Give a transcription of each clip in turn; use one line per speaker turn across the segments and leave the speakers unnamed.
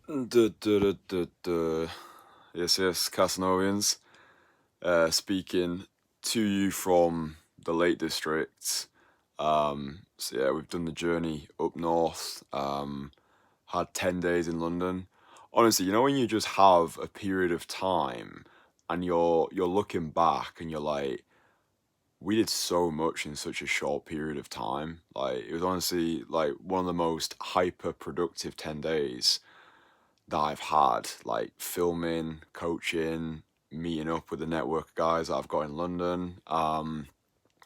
Yes, yes, Casanovians. Speaking to you from the Lake District. So yeah, we've done the journey up north. Had 10 days in London. Honestly, when you just have a period of time, and you're looking back, and you're like, we did so much in such a short period of time. Like it was honestly like one of the most hyper productive 10 days that I've had, like filming, coaching, meeting up with the network of guys that I've got in London. And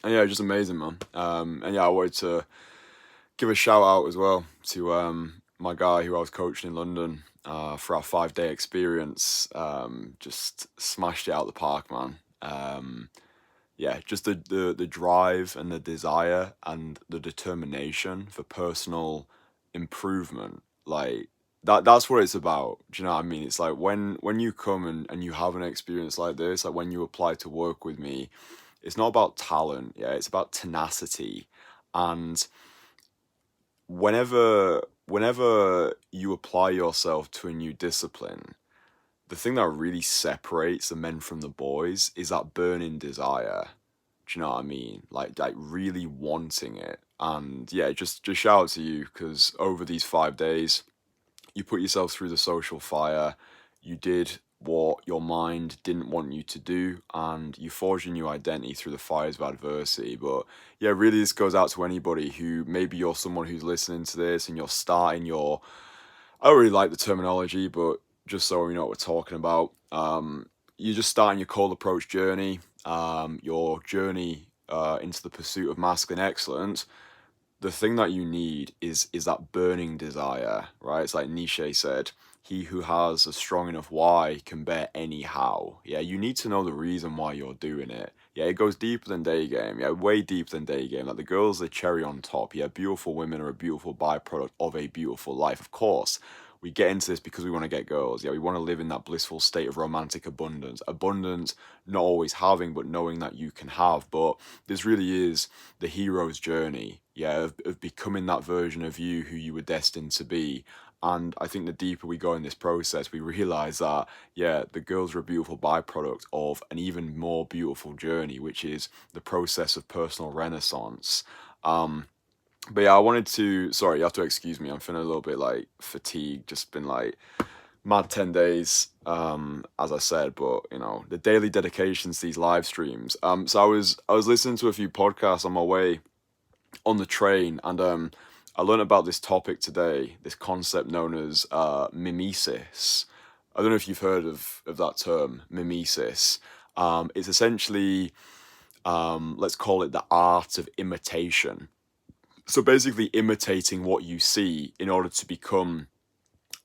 yeah, just amazing, man. And yeah, I wanted to give a shout out as well to my guy who I was coaching in London for our 5 day experience. Just smashed it out the park, man. Yeah, just the drive and the desire and the determination for personal improvement. Like that's what it's about. Do you know what I mean? It's like when you come and you have an experience like this, like when you apply to work with me, it's not about talent, yeah, it's about tenacity. And whenever you apply yourself to a new discipline, the thing that really separates the men from the boys is that burning desire. Do you know what I mean? Like really wanting it. And yeah, just shout out to you because over these 5 days, you put yourself through the social fire. You did what your mind didn't want you to do, and you forged a new identity through the fires of adversity. But yeah, really, this goes out to anybody who maybe you're someone who's listening to this and you're starting your. I don't really like the terminology, but just so you know what we're talking about, you're just starting your cold approach journey, your journey into the pursuit of masculine excellence. The thing that you need is that burning desire, right? It's like Nietzsche said, he who has a strong enough why can bear any how. Yeah, you need to know the reason why you're doing it. Yeah, it goes deeper than day game. Yeah, way deeper than day game. Like the girl's the cherry on top. Yeah, beautiful women are a beautiful byproduct of a beautiful life. Of course, we get into this because we want to get girls. Yeah, we want to live in that blissful state of romantic abundance. Abundance, not always having, but knowing that you can have. But this really is the hero's journey, yeah, of becoming that version of you who you were destined to be. And I think the deeper we go in this process, we realize that, yeah, the girls are a beautiful byproduct of an even more beautiful journey, which is the process of personal renaissance. Um, but yeah, I wanted to, sorry, you have to excuse me. I'm feeling a little bit like fatigued, just been like mad 10 days, as I said, but the daily dedications to these live streams. So I was listening to a few podcasts on my way on the train, and I learned about this topic today, this concept known as mimesis. I don't know if you've heard of that term, mimesis. It's essentially, let's call it the art of imitation. So basically, imitating what you see in order to become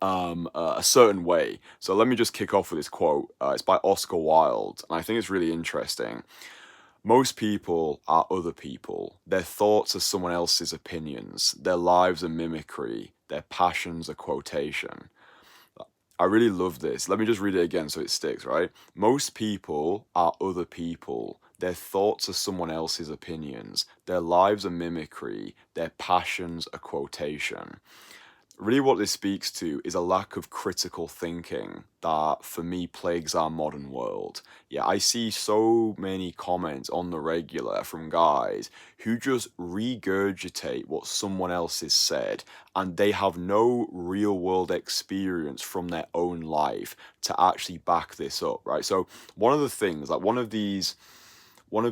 a certain way. So let me just kick off with this quote. It's by Oscar Wilde, and I think it's really interesting. Most people are other people. Their thoughts are someone else's opinions. Their lives are mimicry. Their passions are quotation. I really love this. Let me just read it again so it sticks, right? Most people are other people. Their thoughts are someone else's opinions. Their lives are mimicry. Their passions are quotation. Really, what this speaks to is a lack of critical thinking that, for me, plagues our modern world. Yeah, I see so many comments on the regular from guys who just regurgitate what someone else has said, and they have no real world experience from their own life to actually back this up, right? So, one of the things, like one of these one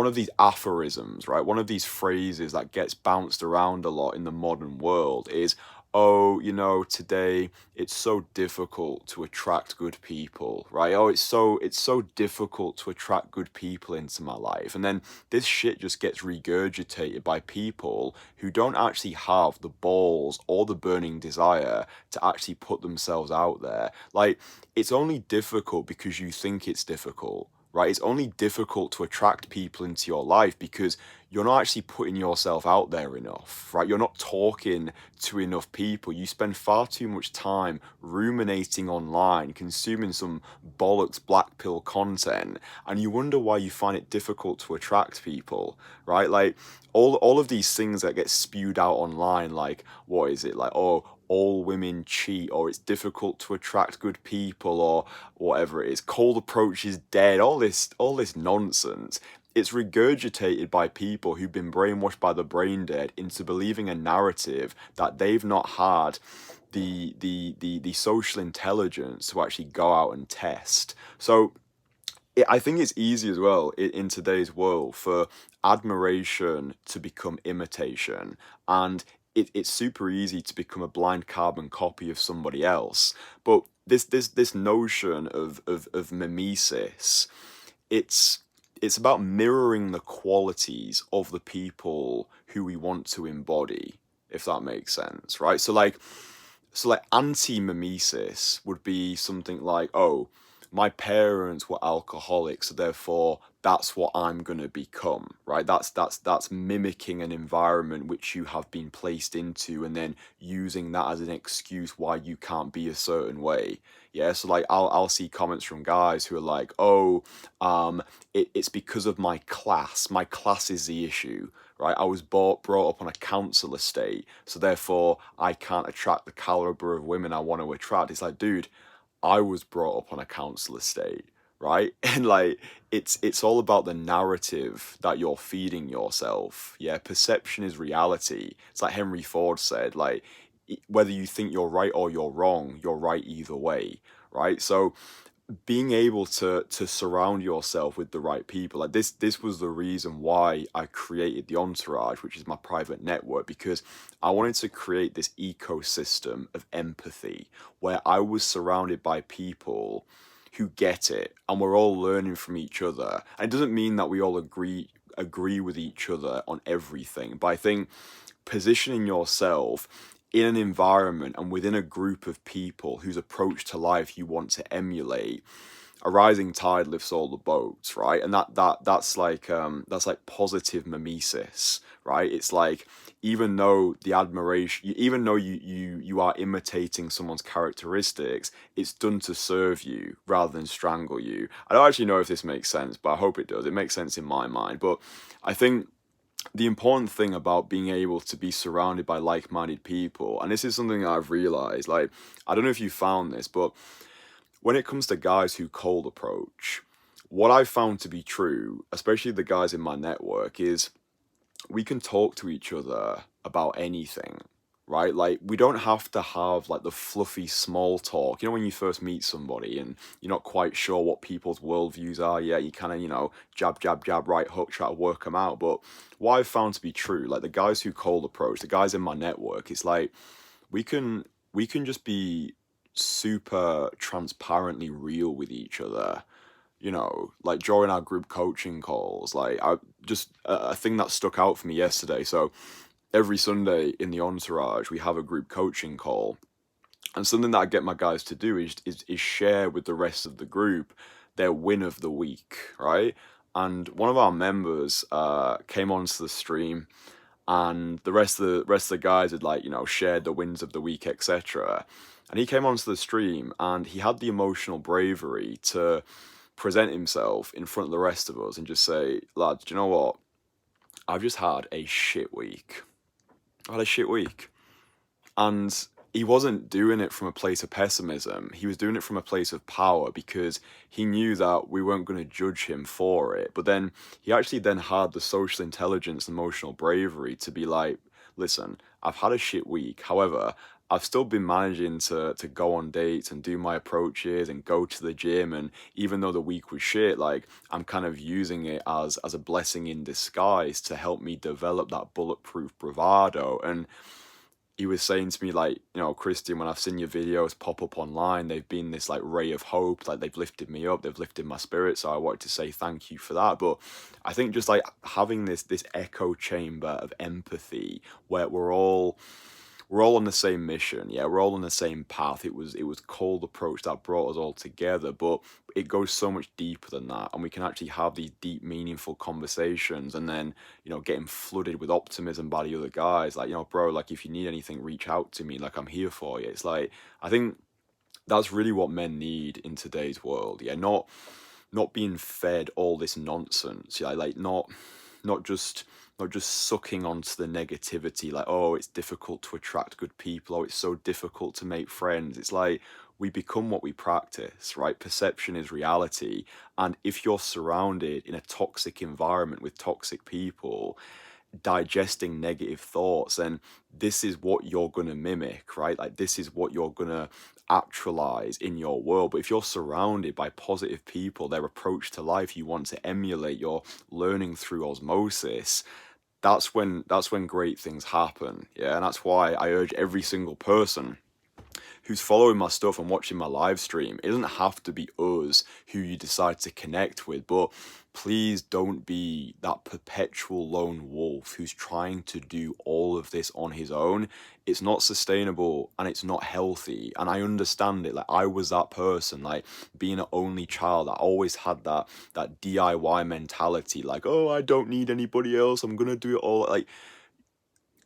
of these aphorisms, right? One of these phrases that gets bounced around a lot in the modern world is, oh, today it's so difficult to attract good people, right? Oh, it's so difficult to attract good people into my life. And then this shit just gets regurgitated by people who don't actually have the balls or the burning desire to actually put themselves out there. Like, it's only difficult because you think it's difficult, right? It's only difficult to attract people into your life because you're not actually putting yourself out there enough, right? You're not talking to enough people. You spend far too much time ruminating online, consuming some bollocks black pill content, and you wonder why you find it difficult to attract people, right? Like all of these things that get spewed out online, like what is it? Like, oh, all women cheat, or it's difficult to attract good people, or whatever it is. Cold approach is dead. All this nonsense. It's regurgitated by people who've been brainwashed by the brain dead into believing a narrative that they've not had the social intelligence to actually go out and test. So I think it's easy as well in today's world for admiration to become imitation, and it's super easy to become a blind carbon copy of somebody else. But this notion of mimesis, it's it's about mirroring the qualities of the people who we want to embody, if that makes sense, right? So like anti-mimesis would be something like, oh, my parents were alcoholics, so therefore that's what I'm gonna become, right? That's mimicking an environment which you have been placed into, and then using that as an excuse why you can't be a certain way. Yeah, so like I'll see comments from guys who are like, oh, it's because of my class. My class is the issue, right? I was brought up on a council estate, so therefore I can't attract the caliber of women I want to attract. It's like, dude, I was brought up on a council estate, right? And like it's all about the narrative that you're feeding yourself. Yeah, perception is reality. It's like Henry Ford said, like whether you think you're right or you're right either way, right? So being able to surround yourself with the right people, like this was the reason why I created the Entourage, which is my private network, because I wanted to create this ecosystem of empathy where I was surrounded by people who get it, and we're all learning from each other. And it doesn't mean that we all agree with each other on everything, but I think positioning yourself in an environment and within a group of people whose approach to life you want to emulate, a rising tide lifts all the boats, right? And that's like positive mimesis, right? It's like, even though the admiration, even though you are imitating someone's characteristics, it's done to serve you rather than strangle you. I don't actually know if this makes sense, but I hope it does. It makes sense in my mind. But I think the important thing about being able to be surrounded by like-minded people, and this is something that I've realized, like, I don't know if you found this, but when it comes to guys who cold approach, what I've found to be true, especially the guys in my network, is we can talk to each other about anything, right? Like, we don't have to have like the fluffy small talk. You know, when you first meet somebody and you're not quite sure what people's worldviews are, yeah, you kind of, jab, jab, jab, right hook, try to work them out. But what I've found to be true, like the guys who cold approach, the guys in my network, it's like we can we can just be super transparently real with each other, like during our group coaching calls. Like, I just a thing that stuck out for me yesterday. So every Sunday in the Entourage, we have a group coaching call, and something that I get my guys to do is share with the rest of the group their win of the week, right? And one of our members came onto the stream, and the rest of the guys had, like, shared the wins of the week, etc. And he came onto the stream, and he had the emotional bravery to present himself in front of the rest of us and just say, lads, do you know what? I've just had a shit week. I had a shit week. And he wasn't doing it from a place of pessimism. He was doing it from a place of power, because he knew that we weren't going to judge him for it. But then he actually then had the social intelligence and emotional bravery to be like, listen, I've had a shit week. However, I've still been managing to go on dates and do my approaches and go to the gym. And even though the week was shit, like, I'm kind of using it as a blessing in disguise to help me develop that bulletproof bravado. And he was saying to me, like, Kristian, when I've seen your videos pop up online, they've been this like ray of hope, like they've lifted me up, they've lifted my spirit. So I wanted to say thank you for that. But I think just like having this echo chamber of empathy where we're all on the same mission. Yeah, we're all on the same path. It was cold approach that brought us all together, but it goes so much deeper than that, and we can actually have these deep, meaningful conversations, and then getting flooded with optimism by the other guys. Like, bro, like, if you need anything, reach out to me. Like, I'm here for you. It's like, I think that's really what men need in today's world. Yeah, not being fed all this nonsense. Yeah, like, not not just sucking onto the negativity, like, oh, it's difficult to attract good people, oh, it's so difficult to make friends. It's like we become what we practice, right? Perception is reality. And if you're surrounded in a toxic environment with toxic people digesting negative thoughts, and this is what you're going to mimic, right? Like, this is what you're going to actualize in your world. But if you're surrounded by positive people, their approach to life, you want to emulate, you're learning through osmosis, that's when great things happen. Yeah, and that's why I urge every single person who's following my stuff and watching my live stream, it doesn't have to be us who you decide to connect with, but please don't be that perpetual lone wolf who's trying to do all of this on his own. It's not sustainable and it's not healthy. And I understand it. Like, I was that person, like, being an only child, I always had that DIY mentality, like, oh, I don't need anybody else, I'm gonna do it all. Like,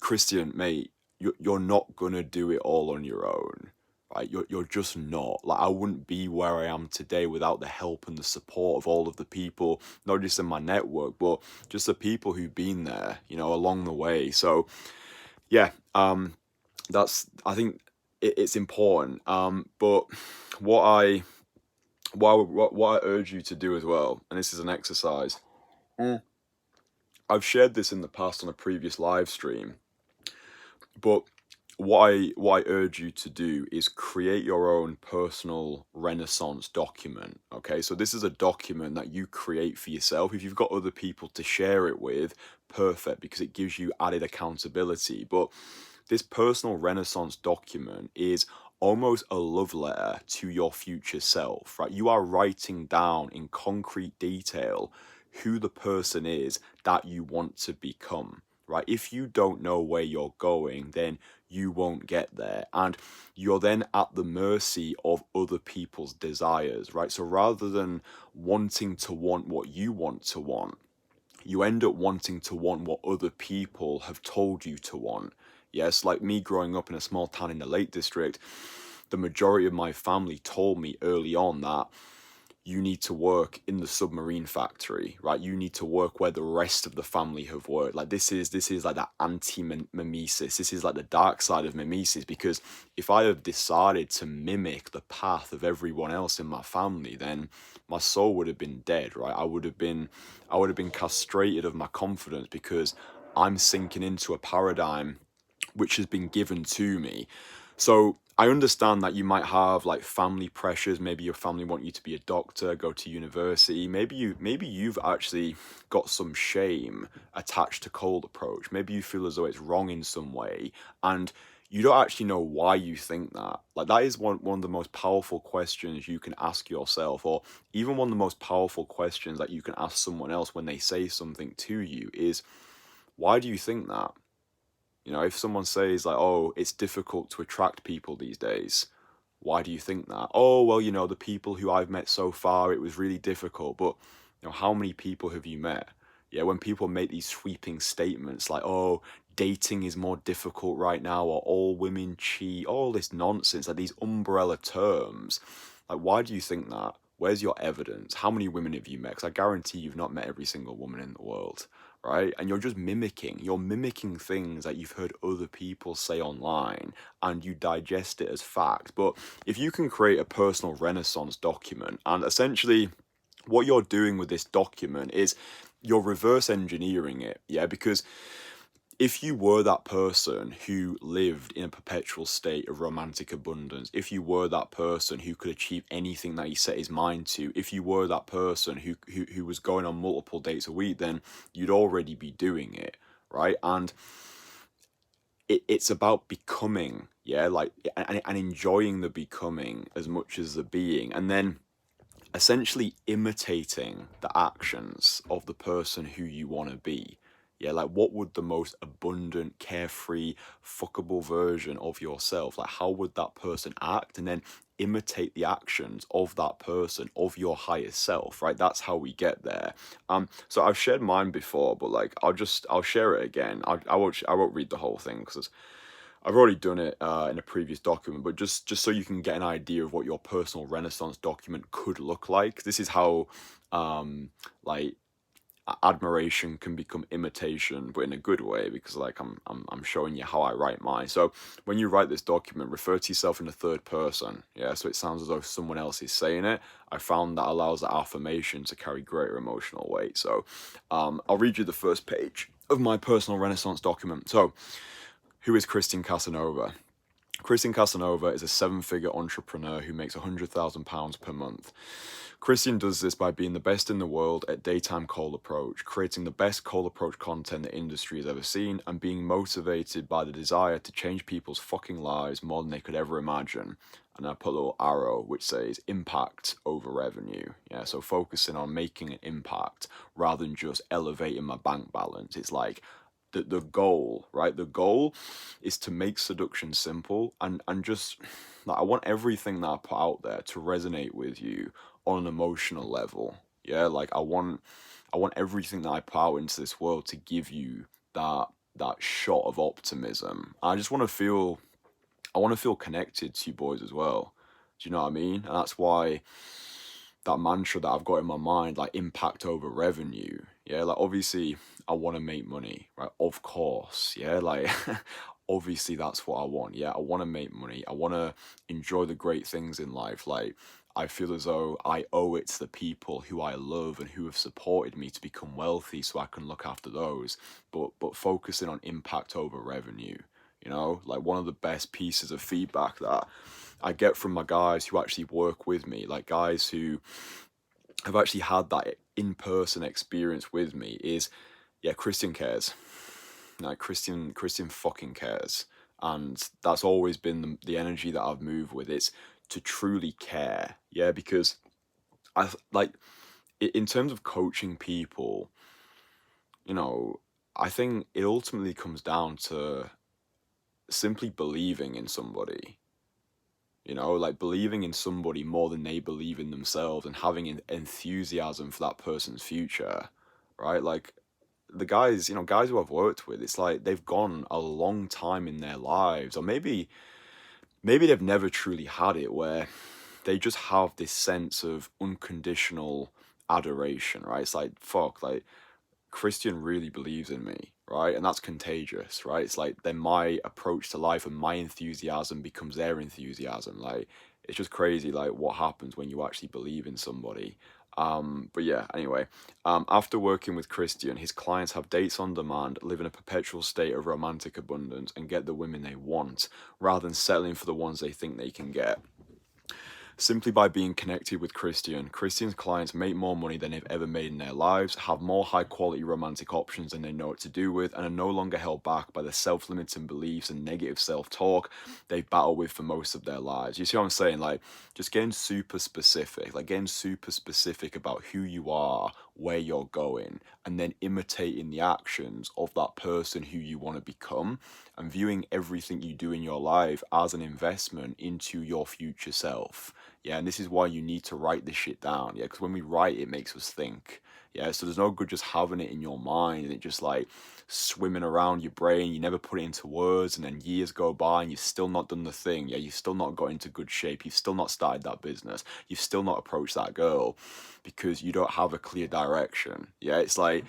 Kristian, mate, you're not gonna do it all on your own, right? You're just not. Like, I wouldn't be where I am today without the help and the support of all of the people, not just in my network, but just the people who've been there, along the way. So yeah, I think it's important. But what I urge you to do as well, and this is an exercise. I've shared this in the past on a previous live stream, but what I urge you to do is create your own personal Renaissance document. Okay, so this is a document that you create for yourself. If you've got other people to share it with, perfect, because it gives you added accountability. But this personal Renaissance document is almost a love letter to your future self, right? You are writing down in concrete detail who the person is that you want to become, right? If you don't know where you're going, then you won't get there. And you're then at the mercy of other people's desires, right? So rather than wanting to want what you want to want, you end up wanting to want what other people have told you to want. Yes, like me growing up in a small town in the Lake District, the majority of my family told me early on that you need to work in the submarine factory, right? You need to work where the rest of the family have worked. Like, this is like that anti-mimesis. This is like the dark side of mimesis, because if I have decided to mimic the path of everyone else in my family, then my soul would have been dead, right? I would have been castrated of my confidence, because I'm sinking into a paradigm which has been given to me. So I understand that you might have like family pressures. Maybe your family want you to be a doctor, go to university. Maybe you've actually got some shame attached to cold approach. Maybe you feel as though it's wrong in some way, and you don't actually know why you think that. Like, that is one of the most powerful questions you can ask yourself, or even one of the most powerful questions that you can ask someone else when they say something to you is, why do you think that? If someone says like, oh, it's difficult to attract people these days, why do you think that? Oh, well, the people who I've met so far, it was really difficult. But, how many people have you met? Yeah, when people make these sweeping statements like, oh, dating is more difficult right now, or all women cheat, all this nonsense, like these umbrella terms, like, why do you think that? Where's your evidence? How many women have you met? Because I guarantee you've not met every single woman in the world, right? And you're just you're mimicking things that you've heard other people say online, and you digest it as fact. But if you can create a personal Renaissance document, and essentially what you're doing with this document is you're reverse engineering it, yeah? Because if you were that person who lived in a perpetual state of romantic abundance, if you were that person who could achieve anything that he set his mind to, if you were that person who was going on multiple dates a week, then you'd already be doing it, right? And it's about becoming, yeah, like, and enjoying the becoming as much as the being, and then essentially imitating the actions of the person who you want to be. Yeah, like, what would the most abundant, carefree, fuckable version of yourself, like, how would that person act? And then imitate the actions of that person, of your highest self, right? That's how we get there. So I've shared mine before, but like, I'll share it again. I won't read the whole thing because I've already done it in a previous document, but just so you can get an idea of what your personal Renaissance document could look like. This is how, like, admiration can become imitation, but in a good way, because like I'm showing you how I write mine. So when you write this document, refer to yourself in the third person. Yeah, so it sounds as though someone else is saying it. I found that allows the affirmation to carry greater emotional weight. So I'll read you the first page of my personal Renaissance document. So, who is Kristian Casanova? Kristian Casanova is a seven-figure entrepreneur who makes £100,000 per month. Kristian does this by being the best in the world at daytime cold approach, creating the best cold approach content the industry has ever seen, and being motivated by the desire to change people's fucking lives more than they could ever imagine. And I put a little arrow which says impact over revenue. Yeah, so focusing on making an impact rather than just elevating my bank balance. It's like the goal, right? The goal is to make seduction simple and just like I want everything that I put out there to resonate with you on an emotional level. Yeah, like I want everything that I put out into this world to give you that shot of optimism. I want to feel connected to you boys as well. Do you know what I mean? And that's why that mantra that I've got in my mind, like impact over revenue. Yeah, like obviously I want to make money, right? Of course, yeah, like obviously that's what I want. Yeah, I want to make money. I want to enjoy the great things in life. Like I feel as though I owe it to the people who I love and who have supported me to become wealthy, so I can look after those. But focusing on impact over revenue. You know, like one of the best pieces of feedback that I get from my guys who actually work with me, like guys who have actually had that in-person experience with me, is yeah, Kristian cares. Like Kristian fucking cares. And that's always been the energy that I've moved with. It's to truly care. Yeah, because I like in terms of coaching people, you know, I think it ultimately comes down to simply believing in somebody. You know, like believing in somebody more than they believe in themselves and having an enthusiasm for that person's future, right? Like the guys, guys who I've worked with, it's like they've gone a long time in their lives, or maybe they've never truly had it, where they just have this sense of unconditional adoration, right? It's like, fuck, like Kristian really believes in me, right? And that's contagious, right? It's like then my approach to life and my enthusiasm becomes their enthusiasm. Like it's just crazy, like what happens when you actually believe in somebody. But yeah, anyway, after working with Kristian, his clients have dates on demand, live in a perpetual state of romantic abundance, and get the women they want, rather than settling for the ones they think they can get. Simply by being connected with Kristian's clients make more money than they've ever made in their lives, have more high quality romantic options than they know what to do with, and are no longer held back by the self limiting beliefs and negative self talk they've battled with for most of their lives. You see what I'm saying? Like, just getting super specific, about who you are, where you're going, and then imitating the actions of that person who you want to become, and viewing everything you do in your life as an investment into your future self. Yeah, and this is why you need to write this shit down. Yeah, because when we write, it makes us think. Yeah, so there's no good just having it in your mind and it just like swimming around your brain. You never put it into words, and then years go by and you've still not done the thing. Yeah, you've still not got into good shape. You've still not started that business. You've still not approached that girl because you don't have a clear direction. Yeah, it's like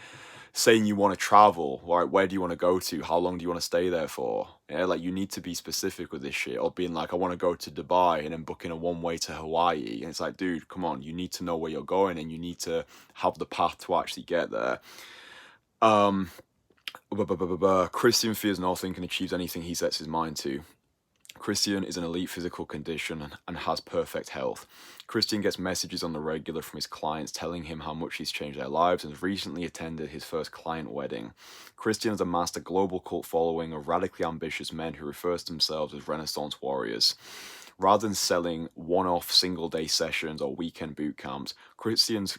saying you want to travel, right? Where do you want to go to? How long do you want to stay there for? Yeah, like you need to be specific with this shit, or being like, I want to go to Dubai and then booking a one way to Hawaii. And it's like, dude, come on, you need to know where you're going and you need to have the path to actually get there. Kristian fears nothing and achieves anything he sets his mind to. Kristian is in elite physical condition and has perfect health. Kristian gets messages on the regular from his clients telling him how much he's changed their lives and has recently attended his first client wedding. Kristian has amassed a global cult following of radically ambitious men who refer to themselves as Renaissance warriors. Rather than selling one-off single-day sessions or weekend boot camps, Kristian's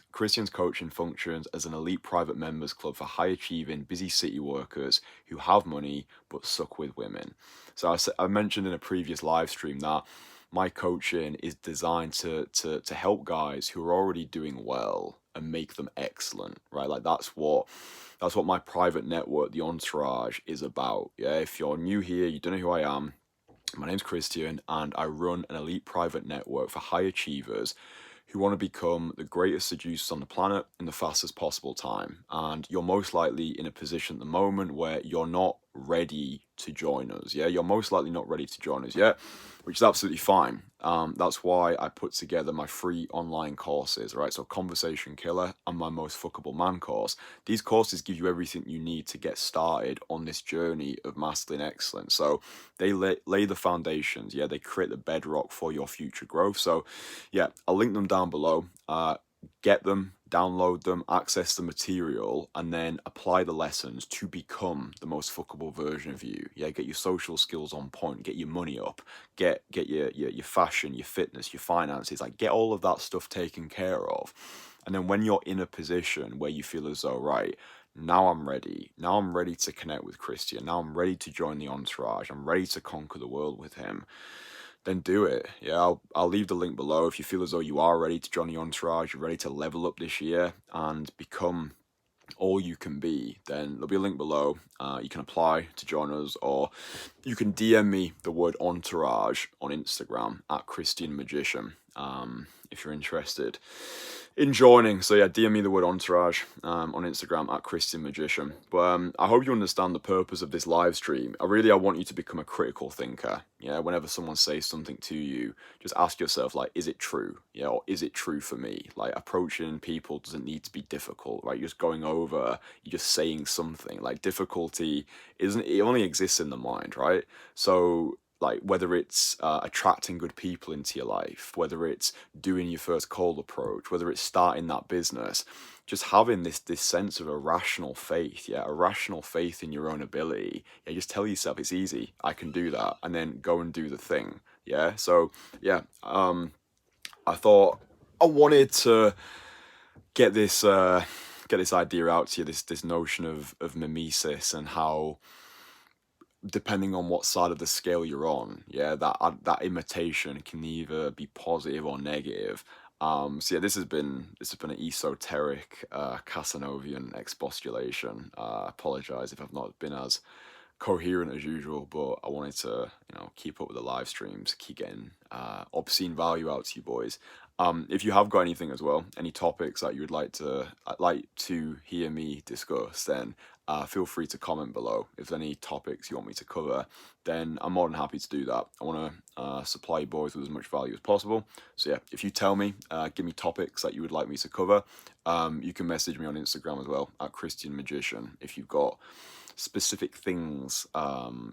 coaching functions as an elite private members club for high-achieving, busy city workers who have money but suck with women. So I mentioned in a previous live stream that my coaching is designed to help guys who are already doing well and make them excellent, right? Like that's what my private network, the Entourage, is about. Yeah, if you're new here, you don't know who I am. My name's Kristian, and I run an elite private network for high achievers who want to become the greatest seducers on the planet in the fastest possible time. And you're most likely in a position at the moment where you're not ready to join us. Yeah, you're most likely not ready to join us yet, which is absolutely fine. That's why I put together my free online courses, right? So Conversation Killer and my Most Fuckable Man course. These courses give you everything you need to get started on this journey of masculine excellence. So they lay the foundations. Yeah, they create the bedrock for your future growth. So yeah, I'll link them down below. Get them, download them, access the material, and then apply the lessons to become the most fuckable version of you. Yeah, get your social skills on point, get your money up, get your fashion, your fitness, your finances, like get all of that stuff taken care of. And then when you're in a position where you feel as though, right, now I'm ready. Now I'm ready to connect with Kristian. Now I'm ready to join the Entourage. I'm ready to conquer the world with him. Then do it. Yeah, I'll leave the link below if you feel as though you are ready to join the Entourage, you're ready to level up this year and become all you can be. Then there'll be a link below. You can apply to join us, or you can DM me the word Entourage on Instagram at Kristian Magician if you're interested in joining. So yeah, DM me the word Entourage on Instagram at Kristian Magician. But I hope you understand the purpose of this live stream. I want you to become a critical thinker. Yeah, whenever someone says something to you, just ask yourself, like, is it true? Yeah, or is it true for me? Like, approaching people doesn't need to be difficult, right? You're just going over, you're just saying something. Like, difficulty it only exists in the mind, right? So like whether it's attracting good people into your life, whether it's doing your first cold approach, whether it's starting that business, just having this sense of a rational faith, yeah, a rational faith in your own ability. Yeah, just tell yourself it's easy, I can do that, and then go and do the thing. Yeah, so yeah, I thought I wanted to get this idea out to you, this notion of mimesis, and how, depending on what side of the scale you're on, yeah, that imitation can either be positive or negative. So yeah, this has been an esoteric Casanovian expostulation. Apologize if I've not been as coherent as usual, but I wanted to, keep up with the live streams, keep getting obscene value out to you boys. If you have got anything as well, any topics that you would like to hear me discuss, then feel free to comment below. If there's any topics you want me to cover, then I'm more than happy to do that. I want to supply you boys with as much value as possible. So yeah, if you tell me, give me topics that you would like me to cover, you can message me on Instagram as well at Kristian Magician if you've got specific things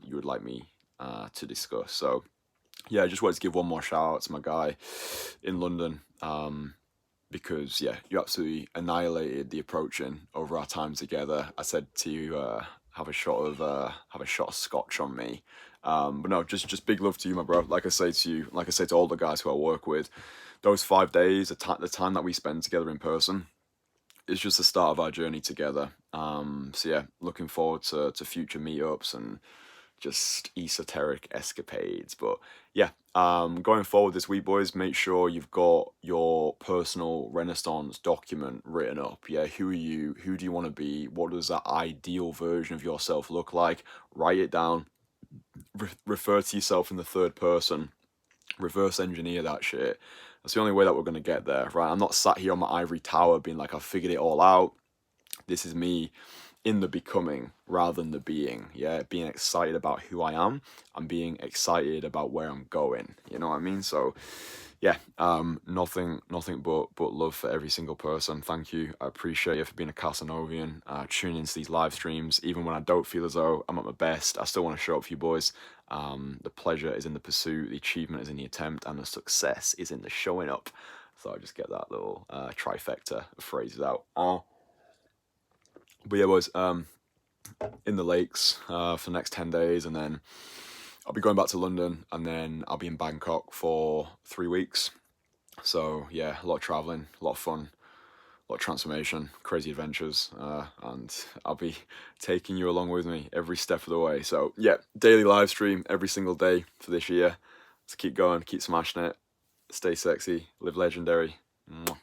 you would like me to discuss. So yeah, I just wanted to give one more shout out to my guy in London, because yeah, you absolutely annihilated the approaching over our time together. I said to you, have a shot of scotch on me, but no, just big love to you, my bro. Like I say to all the guys who I work with, those 5 days, the time that we spend together in person, it's just the start of our journey together. So yeah, looking forward to future meetups and just esoteric escapades. But yeah, going forward this week, boys, make sure you've got your personal Renaissance document written up. Yeah, who are you? Who do you want to be? What does that ideal version of yourself look like? Write it down. Refer to yourself in the third person. Reverse engineer that shit. That's the only way that we're going to get there, right? I'm not sat here on my ivory tower being like, I've figured it all out. This is me in the becoming rather than the being. Yeah, being excited about who I am and being excited about where I'm going. You know what I mean? So yeah, nothing but love for every single person. Thank you. I appreciate you for being a Casanovian, tuning into these live streams. Even when I don't feel as though I'm at my best, I still want to show up for you boys. The pleasure is in the pursuit, the achievement is in the attempt, and the success is in the showing up. So I just get that little trifecta of phrases out. But yeah, boys, in the lakes for the next 10 days, and then I'll be going back to London, and then I'll be in Bangkok for 3 weeks. So yeah, a lot of traveling, a lot of fun, a lot of transformation, crazy adventures, and I'll be taking you along with me every step of the way. So yeah, daily live stream every single day for this year. Let's keep going, keep smashing it, stay sexy, live legendary. Mwah.